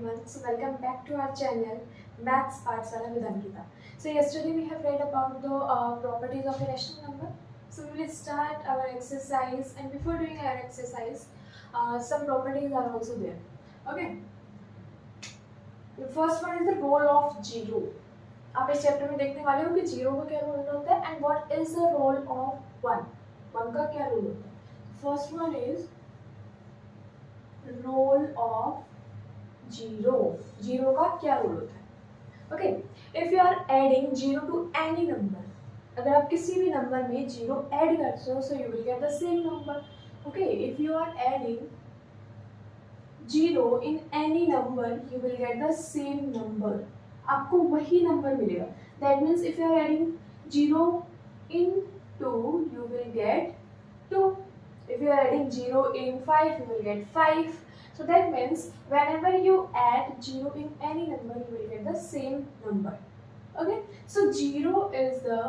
everyone. So welcome back to our channel Maths Pathshala with Ankita. So yesterday we have read about the properties of a rational number. So we will start our exercise, and before doing our exercise, some properties are also there. Okay. The first one is the role of zero. आप इस chapter में देखने वाले हो कि zero का क्या role होता है and what is the role of one. One का क्या रोल होता है? First one is role of zero. Zero का क्या रोल होता है? Okay, if you are adding zero to any number, अगर आप किसी भी नंबर में जीरो ऐड करते हो so you will get the same number. Okay, if you are adding zero in any number you will get the same number. आपको वही number मिलेगा. That means if you are adding zero in two you will get two. If you are adding 0 in 5, you will get 5. So that means whenever you add 0 in any number, you will get the same number. Okay. So 0 is the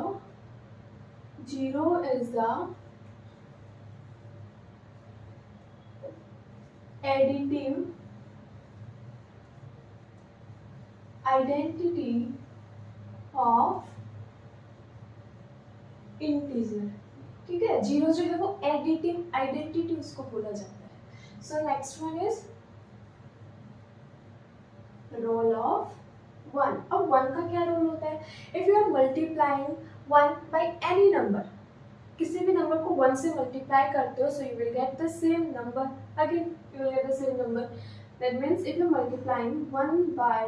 additive identity of integer. ठीक है, zero जो है वो additive identity उसको बोला जाता है. So next one is role of one. अब वन का क्या रोल होता है? If you are multiplying one by any number, किसी भी नंबर को वन से मल्टीप्लाई करते हो so you will get the same number. Again you will get the same number. That means if you multiplying one by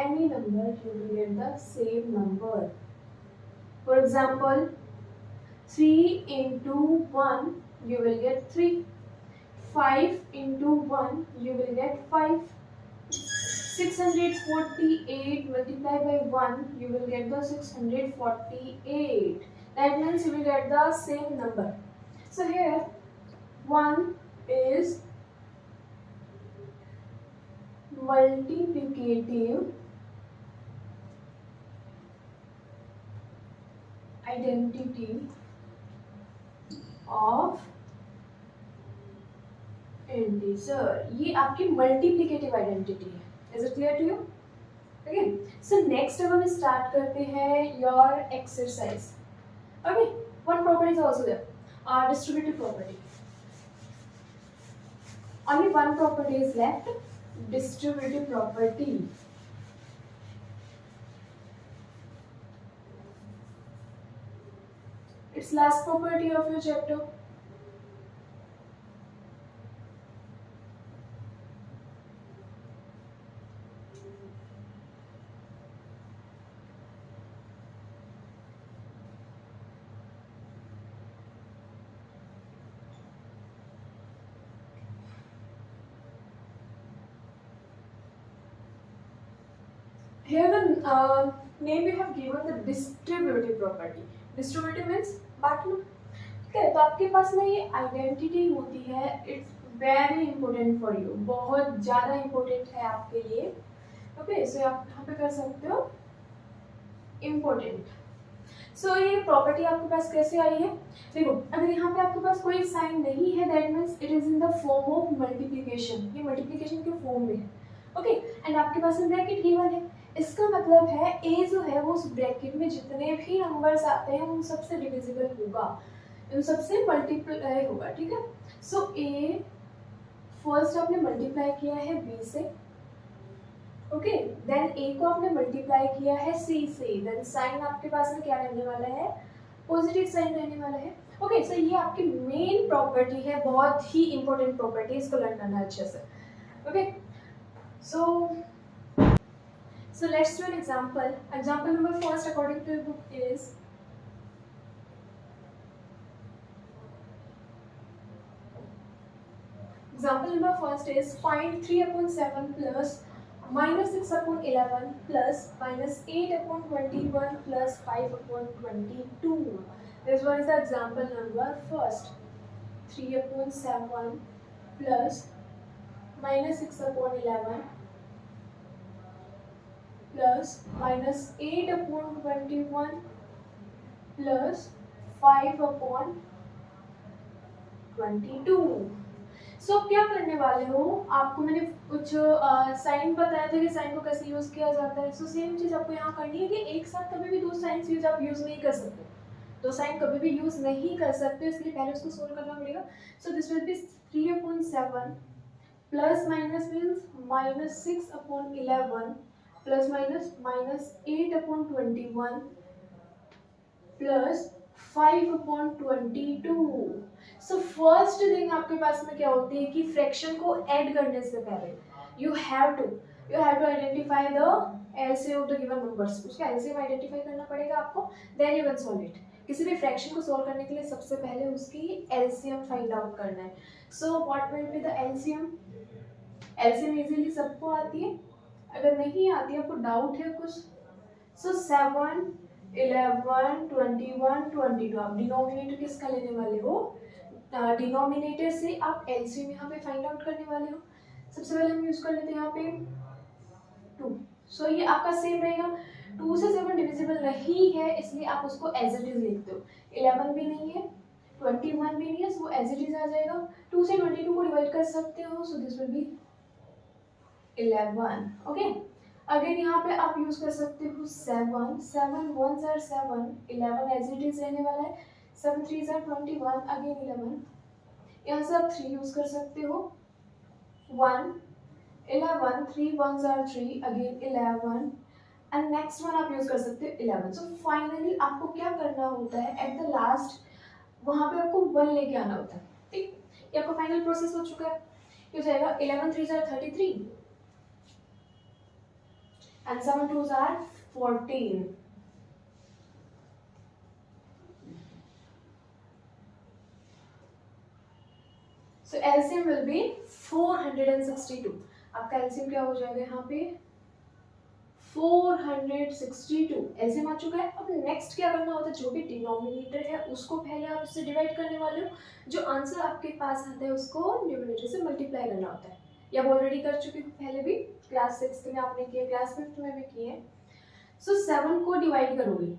any number you will get the same number. For example 3 into 1 you will get 3. 5 into 1 you will get 5. 648 multiplied by 1 you will get the 648. That means you will get the same number. So here 1 is multiplicative identity of integer. ये आपकी multiplicative identity है. Is it clear to you? Okay, so next अब हम start करते हैं your exercise. Okay, one property is also there, distributive property. Only one property is left, distributive property. It's last property of your chapter. Here the name we have given the distributive property. Distributive means बांटना. ठीक है, तो आपके पास ना ये identity होती है. It's very important for you, बहुत ज़्यादा इंपॉर्टेंट है आपके लिए. ओके, सो आप यहाँ पे कर सकते हो इम्पोर्टेंट. सो ये प्रॉपर्टी आपके पास कैसे आई है? देखो, अगर यहाँ पे आपके पास कोई साइन नहीं है that means it is in the form of multiplication. ये मल्टीप्लिकेशन के फॉर्म में है. ओके, एंड आपके पास में ब्रैकेट गिवन है. इसका मतलब है a जो है वो उस ब्रैकेट में जितने भी नंबर्स आते हैं उन सबसे डिविजिबल होगा, उन सबसे मल्टीप्लाई होगा. ठीक है, सो a फर्स्ट आपने मल्टीप्लाई किया है b से. ओके, देन a को आपने मल्टीप्लाई किया है c से. देन साइन आपके पास में क्या रहने वाला है? पॉजिटिव साइन रहने वाला है. ओके, सो ये आपकी मेन प्रॉपर्टी है, बहुत ही इंपॉर्टेंट प्रॉपर्टी. इसको लर्न करना अच्छे से. Okay, So let's do an example. Example number first according to your book is find 3 upon 7 plus minus 6 upon 11 plus minus 8 upon 21 plus 5 upon 22. This one is the example number first. 3 upon 7 plus minus 6 upon 11 plus minus 8 upon 21 plus 5 upon 22. सो क्या करने वाले हो, आपको मैंने कुछ sign बताया था कि साइन को कैसे यूज किया जाता है। सो सेम चीज आपको यहाँ करनी है कि एक साथ कभी भी दो साइंस यूज आप यूज नहीं कर सकते, दो साइन कभी भी यूज नहीं कर सकते, इसलिए पहले उसको सोल्व करना पड़ेगा। सो this will B 3/7 plus minus means -6/11 plus minus -8/21 plus 5/22। So first thing आपके पास में क्या होती है कि फ्रैक्शन को ऐड करने से पहले you have to identify the LCM of the given numbers. उसका एलसीएम आइडेंटिफाई करना पड़ेगा आपको, then you can solve it. किसी भी फ्रैक्शन को सॉल्व करने के लिए सबसे पहले उसकी एलसीएम फाइंड आउट करना है। So what will be the LCM? LCM easily सबको आती है, अगर नहीं आती है आपको डाउट है कुछ, सो 7 11 21 22 आप डिनोमिनेटर किसका लेने वाले हो, डिनोमिनेटर से आप एलसीएम यहाँ पे फाइंड आउट करने वाले हो। सबसे पहले हम यूज कर लेते हैं यहाँ पे 2। सो ये आपका सेम रहेगा, 2 से 7 डिविजिबल नहीं है इसलिए आप उसको एज इट इज लिखते हो। 11 भी नहीं है, 21 भी नहीं है, सो एज इट इज आ जाएगा। 2 से 22 को डिवाइड कर सकते हो, सो this will B 11। Okay, again यहाँ पे आप यूज कर सकते हो 7 7 1s are 7 11 as it is रहने वाला है, 7 3s are 21 अगेन 11। यहाँ से आप 3 यूज कर सकते हो, 1 11 3 1s are 3 again 11 and next one आप यूज कर सकते हो 11। सो फाइनली आपको क्या करना होता है, एट द लास्ट वहां पे आपको 1 लेके आना होता है। ठीक, ये आपका फाइनल प्रोसेस हो चुका है। ये हो जाएगा 11 3s are 33 and 7 2s are 14। So LCM will be 462। आपका LCM क्या हो जाएगा यहाँ पे 462। LCM आ चुका है। अब नेक्स्ट क्या करना होता है, जो भी डिनोमिनेटर है उसको पहले आप इससे डिवाइड करने वाले हो, जो आंसर आपके पास आता है उसको न्यूमरेटर से मल्टीप्लाई करना होता है। ये आप ऑलरेडी कर चुकी हूँ पहले भी, क्लास 6 में आपने किया, क्लास 5 में भी किए। सो 7 को डिवाइड करोगे,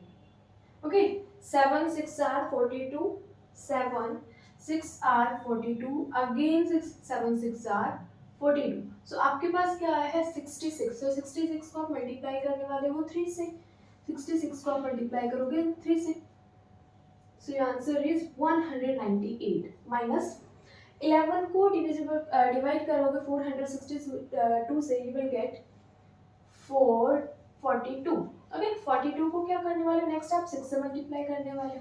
okay 7 6 are 42 7 6 are 42 again 6 7 6 are 42। सो आपके पास क्या आया है 66। सो 66 को आप मल्टीप्लाई करने वाले हो 3 से, 66 को आप मल्टीप्लाई करोगे 3 से, so your answer is 198 minus 11 को डिवाइड करोगे 462 से, यू विल गेट 442। ओके 42 को क्या करने वाले हो, नेक्स्ट आप 6 से मल्टीप्लाई करने वाले हो,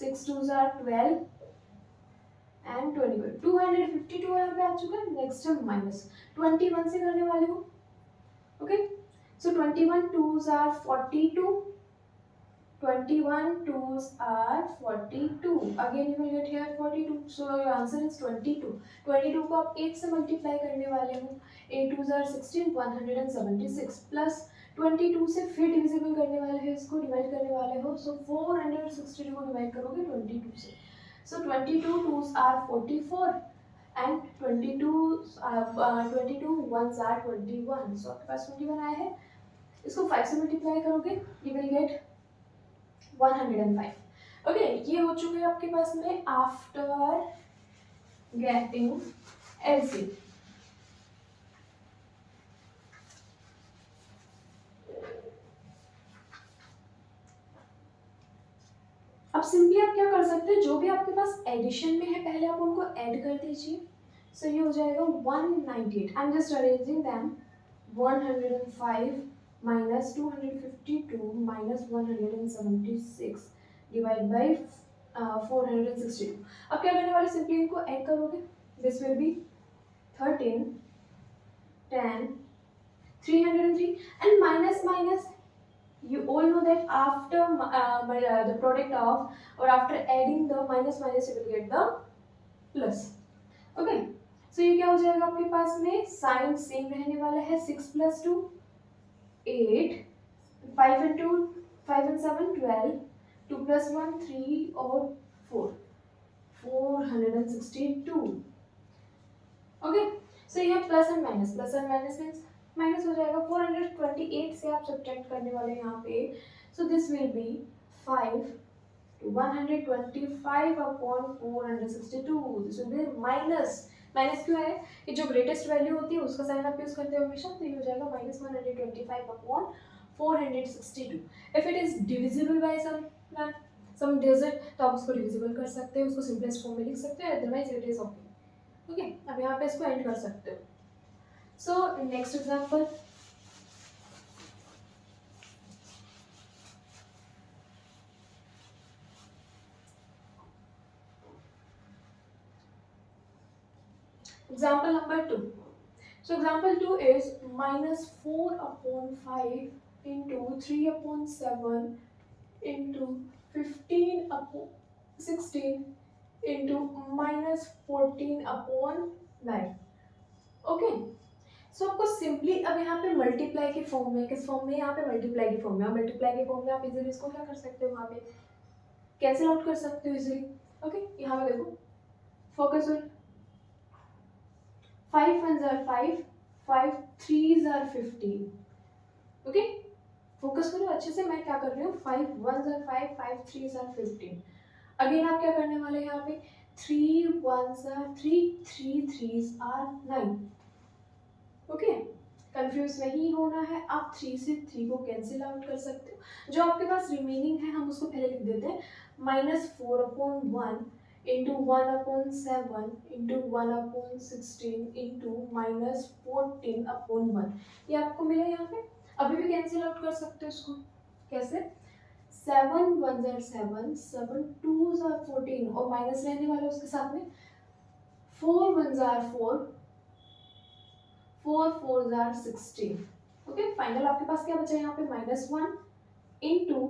6 2s are 12 एंड 21 252 यहाँ पे आ चुका है। नेक्स्ट हम माइनस 21 से करने वाले हो, okay so 21 2s are 42 21 2s are 42 again you will get here 42, so your answer is 22। 22 को आप 8 से मल्टीप्लाई करने वाले हो, 8 2s are 16 176 प्लस 22 से फिर डिविजिबल करने वाले हैं, इसको डिवाइड करने वाले हो, सो 462 को डिवाइड करोगे 22 से, सो 22 2s are 44 and 22 1s are 21। सो आपके पास 21 आया है, इसको 5 से मल्टीप्लाई करोगे यू विल गेट 105। ओके ये हो चुके हैं आपके पास में आफ्टर गेटिंग एलसीएम। अब सिंपली आप क्या कर सकते हैं, जो भी आपके पास एडिशन में है पहले आप उनको ऐड कर दीजिए। सो ये हो जाएगा 198। I am just arranging them, 105 minus 252 minus 176 divide by 462। अब क्या करने वाले, सिंपली इनको ऐड करोगे, this will B 13 10 303 and minus minus you all know that after the product of or after adding the minus minus you will get the plus। okay so ये क्या हो जाएगा आपके पास में, साइन सेम रहने वाला है, 6 + 2 8 5 and 2 5 and 7 12 2 + 1 3 और 4 462। ओके सो ये plus and minus means minus हो जाएगा, 428 से आप सब्ट्रैक्ट करने वाले यहाँ पे, सो this will B 5 to 125 upon 462, this will B minus minus क्यों है कि जो ग्रेटेस्ट वैल्यू होती है उसका साइन आप यूज करते हो हमेशा, तो ये हो जाएगा -125/462। If it is divisible by some digit तो आप उसको डिविजिबल कर सकते हो, उसको सिंपलेस्ट फॉर्म में लिख सकते हो, otherwise it is okay. Okay, अब यहाँ पे इसको एंड कर सकते हो। So next example, example number 2. So example 2 is -4/5 into 3/7 into 15/16 into -14/9। Okay, सो आपको सिंपली अब यहाँ पे मल्टीप्लाई के फॉर्म में, किस फॉर्म में, यहाँ पे मल्टीप्लाई के फॉर्म में, आप मल्टीप्लाई के फॉर्म में आप इजीली इसको क्या कर सकते हो, वहाँ पे कैंसिल आउट कर सकते हो इजीली। ओके, यहाँ पे देखो, focus on 5 1s are 5, 5 3s are 15। Okay, focus करो अच्छे से, मैं क्या कर रही हूँ, 5 1s are 5, 5 3s are 15। Again आप क्या करने वाले हैं यहाँ पे, 3 1s are 3, 3 3s are 9। Okay, confuse नहीं होना है, आप 3 से 3 को कैंसिल आउट कर सकते हो। जो आपके पास रिमेनिंग है हम उसको पहले लिख देते हैं, -4/1 into 1/7 into 1/16 into -14/1, ये आपको मिला यहाँ पे। अभी भी कैंसिल आउट कर सकते हो इसको, कैसे, 7 1s are 7, 7 2s are 14 और माइनस रहने वाला उसके साथ में, 4 1s are 4, 4 4s are 16। Okay, final आपके पास क्या बचा यहाँ पे, -1 into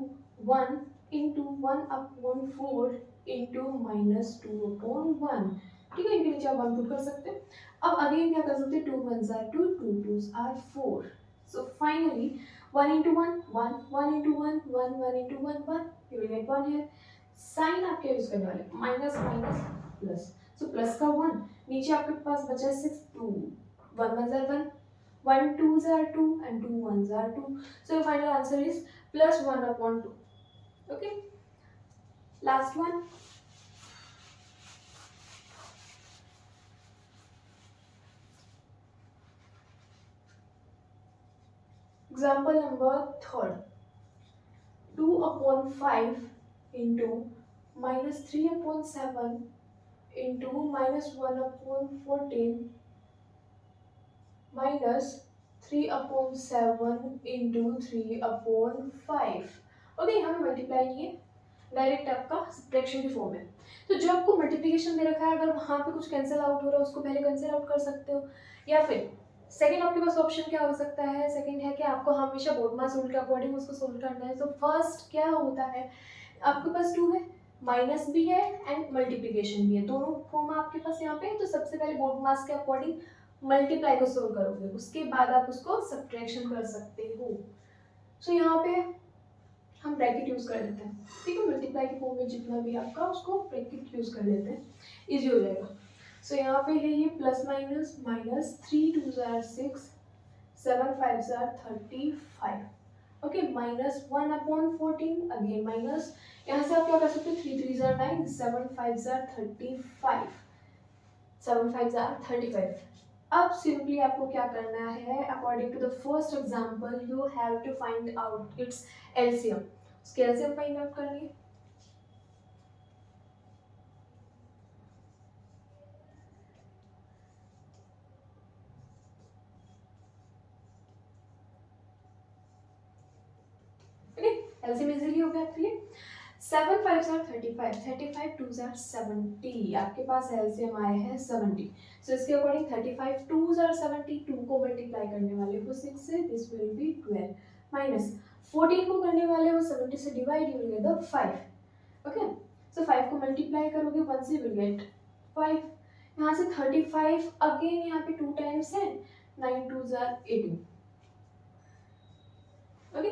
1 into 1/4 into -2/1। ठीक है, इनके नीचे आप 1 पुट कर सकते हैं। अब अगेन क्या कर सकते हैं, 2 1s are 2, 2 2s are 4। So finally 1 into 1 1, 1 into 1 1, 1 into 1 1, you will get 1 here। Sign आप क्या यूज करने वाले, minus minus plus, so plus का 1, नीचे आपके पास बचा 6 2, 1 1s are 1, 1 2s are 2 and 2 1s are 2। So your final answer is +1/2। Okay, last one, example number 3rd, 2/5 into -3/7 into -1/14 -3/7 into 3/5। Okay, यहाँ पे मल्टीप्लाई नहीं है, डायरेक्ट आपका सब्ट्रैक्शन की फॉर्म है। तो जो आपको मल्टीप्लिकेशन दे रखा है, अगर वहाँ पे कुछ कैंसिल आउट हो रहा है उसको पहले कैंसिल आउट कर सकते हो, या फिर सेकंड आपके पास ऑप्शन क्या हो सकता है, सेकंड है कि आपको हमेशा बोर्ड मास रूल के अकॉर्डिंग उसको सोल्व करना है। तो फर्स्ट क्या होता है, आपके पास 2 है, माइनस भी है एंड मल्टीप्लिकेशन भी है, दोनों फॉर्म आपके पास यहाँ पे। तो सबसे पहले बोर्ड मास के अकॉर्डिंग मल्टीप्लाई को सोल्व करोगे, उसके बाद आप उसको सब्ट्रैक्शन कर सकते हो। सो यहाँ पे हम ब्रैकेट यूज कर लेते हैं, ठीक है, मल्टीप्लाई के फॉर्म में जितना भी आपका उसको ब्रैकेट यूज कर लेते हैं, इजी हो जाएगा। सो यहाँ पे है ये plus minus minus, 3 2s are 6, 7 5s are 35। Okay, -1/14 again minus, यहाँ से आप क्या कर सकते हो, 3 3s are 9, 7 5s are 35, 7 5s are 35। अब सिंपली आपको क्या करना है, according to the first example you have to find out its LCM. उसके एलसीएम फाइंड आउट करनी है। एलसीएम इजीली हो गया आपके लिए। 7 5s are 35, 35 2s are 70, आपके पास एलसीएम आया है 70। सो इसके अकॉर्डिंग 35 2s are 70, 2 को मल्टीप्लाई करने वाले हो 6 से, दिस विल बी 12, माइनस 14 को करने वाले हो 70 से divide, you will get the 5। Okay, so 5 को मल्टीप्लाई करोगे 1 से, विल गेट 5। यहाँ से 35 अगेन यहाँ पे 2 टाइम्स है, 9 2s are 18। ओके,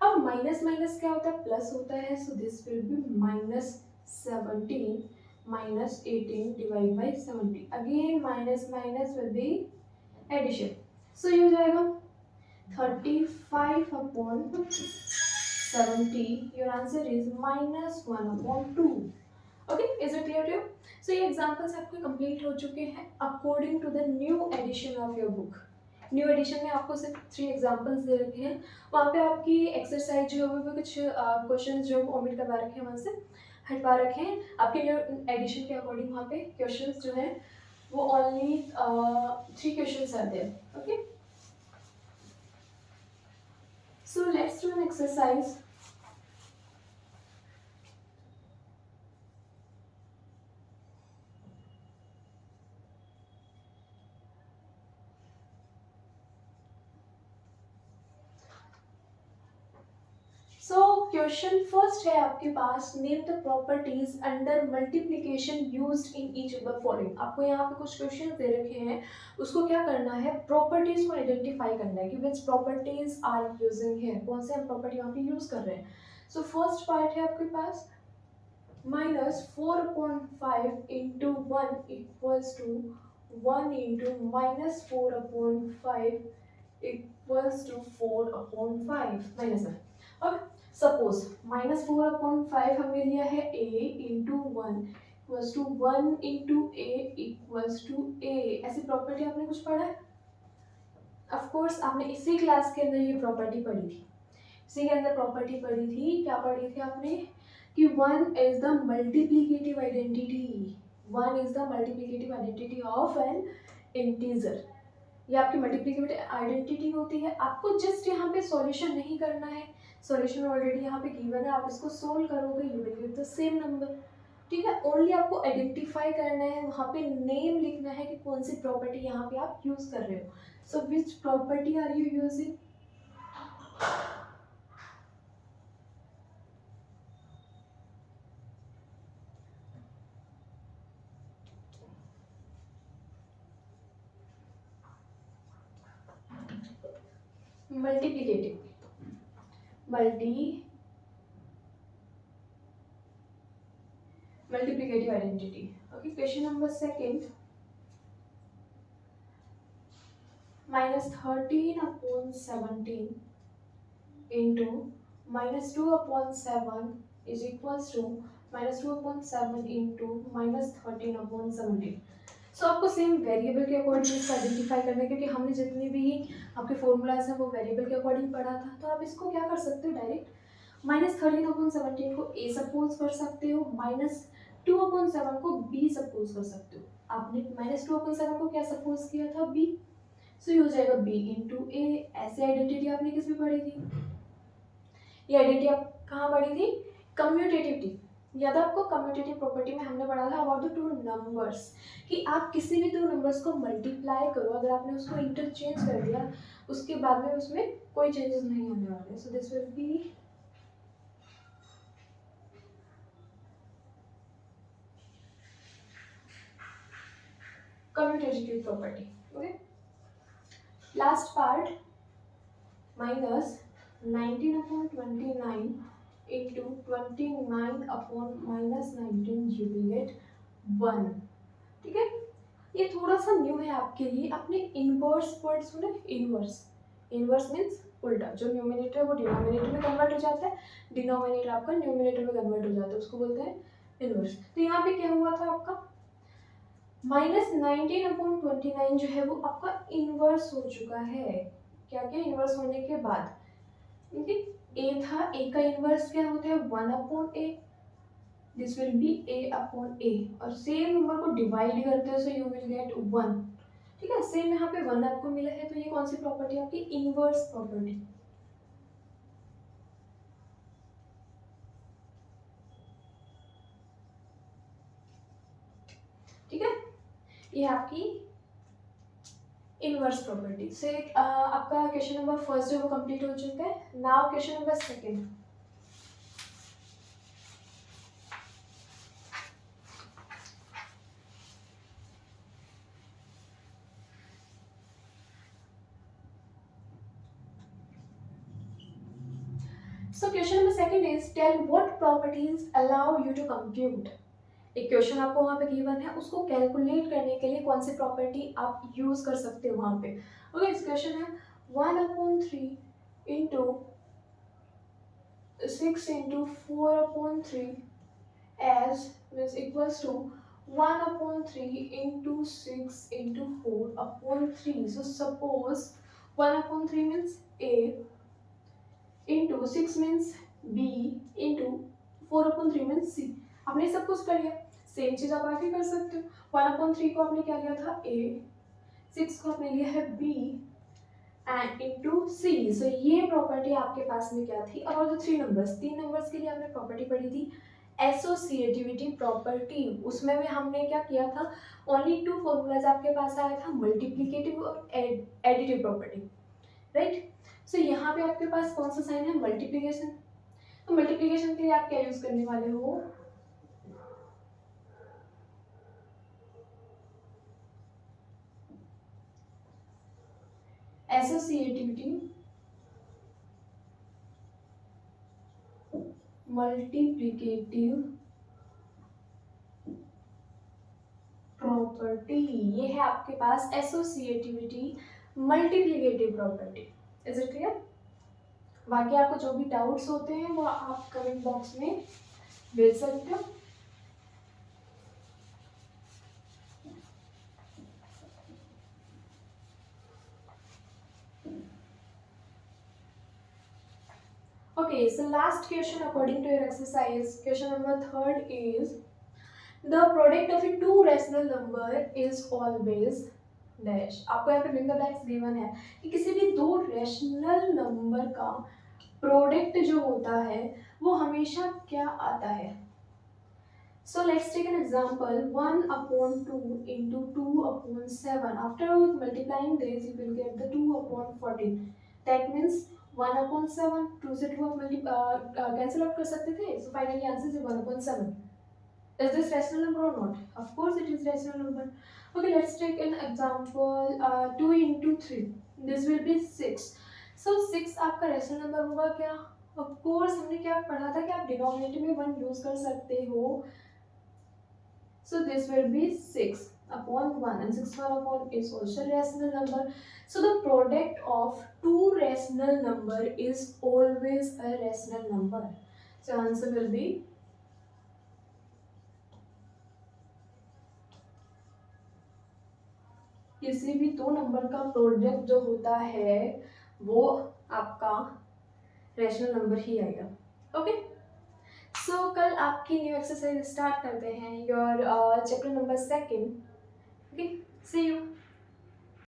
अब माइनस माइनस क्या होता है, प्लस होता है, so this will be -17 -18 divide by 70, again minus minus will be addition. So ये हो जाएगा 35/70, your answer is -1/2। Okay, is it clear to you? So ये एग्जाम्पल्स आपके कंप्लीट हो चुके हैं according to the new edition of your book. New edition में आपको सिर्फ 3 एग्जाम्पल्स दे रखे हैं, वहाँ पे आपकी एक्सरसाइज जो है वो कुछ क्वेश्चन जो ओमिट करवा रखे हैं, वहाँ से हटवा रखे हैं। आपके न्यू एडिशन के अकॉर्डिंग वहाँ पे क्वेश्चन जो है वो only 3 question are there. Okay, so let's do an exercise. So question first है आपके पास, name the properties under multiplication used in each of the following. आपको यहाँ पे कुछ क्वेश्चन दे रखे हैं, उसको क्या करना है, प्रॉपर्टीज को आइडेंटिफाई करना है कि विच प्रॉपर्टीज आर यूजिंग है, कौन से हम प्रॉपर्टी यहाँ पे यूज कर रहे हैं। सो फर्स्ट पार्ट है आपके पास -4/5 into 1 equals to 1 into -4/5 equals to 4/5 minus में। अब सपोज -4/5 हमने लिया है a into 1 equals to 1 into a equals to a। ऐसी प्रॉपर्टी आपने कुछ पढ़ा है? ऑफ कोर्स आपने इसी क्लास के अंदर ये प्रॉपर्टी पढ़ी थी, इसी के अंदर प्रॉपर्टी पढ़ी थी। क्या पढ़ी थी आपने कि 1 is the multiplicative identity, 1 is the multiplicative identity of N integer. ये आपकी मल्टीप्लिकेटिव आइडेंटिटी होती है। आपको जस्ट यहाँ पे सॉल्यूशन नहीं करना है, सॉल्यूशन ऑलरेडी यहाँ पे गिवन है, आप इसको सोल्व करोगे you will get the same number. ठीक है, ओनली आपको आइडेंटिफाई करना है, वहाँ पे नेम लिखना है कि कौन सी प्रॉपर्टी यहाँ पे आप यूज कर रहे हो। So which property are you using? Multiplicative identity. Okay, question number second, -13/17 into -2/7 is equals to -2/7 into -13/17। So आपको सेम वेरिएबल के अकॉर्डिंग इसको आइडेंटिफाई करना है, क्योंकि हमने जितने भी आपके फॉर्मूलाज हैं वो वेरिएबल के अकॉर्डिंग पढ़ा था। तो आप इसको क्या कर सकते हो, डायरेक्ट -13/17 को a सपोज कर सकते हो, -2/7 को b सपोज कर सकते हो। आपने -2/7 को क्या सपोज किया था, b। सो ये हो जाएगा b इंटू ए। ऐसे आइडेंटिटी आपने किस में पढ़ी थी, ये आइडेंटिटी आप कहाँ पढ़ी थी, कम्यूटेटिव थी। याद है आपको, कम्यूटेटिव प्रॉपर्टी में हमने पढ़ा था अबाउट द टू नंबर्स, कि आप किसी भी दो नंबर्स को मल्टीप्लाई करो, अगर आपने उसको इंटरचेंज कर दिया उसके बाद में उसमें कोई चेंजेस नहीं होने वाले। सो this will B commutative property. Okay, last part, -19/29 into 29/-19 you will get 1। ठीक है, ये थोड़ा सा न्यू है आपके लिए। आपने इनवर्स वर्ड सुने, इनवर्स, इनवर्स मीन्स उल्टा, जो न्यूमिनेटर है वो डिनोमिनेटर में कन्वर्ट हो जाता है, डिनोमिनेटर आपका न्यूमिनेटर में कन्वर्ट हो जाता है, उसको बोलते हैं इनवर्स। तो यहाँ पे क्या हुआ था आपका, -19/29 जो है वो आपका इनवर्स हो चुका है। क्या क्या, इनवर्स होने के बाद a था, a का इनवर्स क्या होता है, 1/a, this will B a/a, और सेम नंबर को डिवाइड करते हैं, सो यू विल गेट 1। ठीक है, सेम यहाँ पे 1 आपको मिला है, तो ये कौन सी प्रॉपर्टी आपकी, इनवर्स प्रॉपर्टी। ठीक है, ये आपकी इनवर्स प्रॉपर्टी से आपका क्वेश्चन नंबर फर्स्ट जो वो कंप्लीट हो चुका है। Now question number second, so question number second is tell what properties allow you to compute। एक क्वेश्चन आपको वहां पे गिवन है, उसको कैलकुलेट करने के लिए कौन सी प्रॉपर्टी आप यूज कर सकते हो वहां पे। ओके, इस क्वेश्चन है 1/3 into 6 into 4/3 as means equals to 1/3 into 6 into 4/3. So suppose 1/3 means A into 6 means B into 4/3 means C. आपने सब कुछ कर लिया, सेम चीज आप आगे कर सकते हो। 1/3 को आपने क्या लिया था A, 6 को आपने लिया है B एंड इनटू C। सो ये प्रॉपर्टी आपके पास में क्या थी, और जो तीन नंबर्स के लिए आपने प्रॉपर्टी पढ़ी थी एसोसिएटिविटी प्रॉपर्टी, उसमें भी हमने क्या किया था, ओनली टू फॉर्मूलाज आपके पास आया था, मल्टीप्लिकेटिव और एडिटिव प्रॉपर्टी, राइट। सो यहाँ पे आपके पास कौन सा साइन है, मल्टीप्लिकेशन। तो मल्टीप्लिकेशन के लिए आप क्या यूज करने वाले हो, एसोसिएटिविटी मल्टीप्लिकेटिव प्रॉपर्टी। ये है आपके पास associativity multiplicative property. Is it clear? बाकी आपको जो भी डाउट्स होते हैं वो आप कमेंट बॉक्स में भेज सकते हो। Okay, so last question according to your exercise, question number 3 is the product of a two rational number is always dash। आपको यहाँ पे फिंग द ब्लैंक्स गिवन है कि किसी भी दो रैशनल नंबर का प्रोडक्ट जो होता है वो हमेशा क्या आता है। So let's take an example, 1/2 into 2/7. After multiplying this, you will get the 2/14. That means 1/7, 2 से 2 आप cancel out कर सकते थे, so finally answer is 1/7. Is this rational number or not? Of course it is rational number. Okay, let's take an example, 2 into 3. This will be 6. So 6 आपका rational number होगा क्या? Of course हमने क्या पढ़ा था कि आप डिनोमिनेटर में 1 यूज कर सकते हो। So this will be 6/1, and 6/1 is also rational number. So the product of two rational number is always a rational number. So answer will be किसी भी दो नंबर का प्रोडक्ट जो होता है वो आपका रैशनल नंबर ही आएगा। ओके, सो कल आपकी न्यू एक्सरसाइज स्टार्ट करते हैं, your chapter number 2। Okay, see you.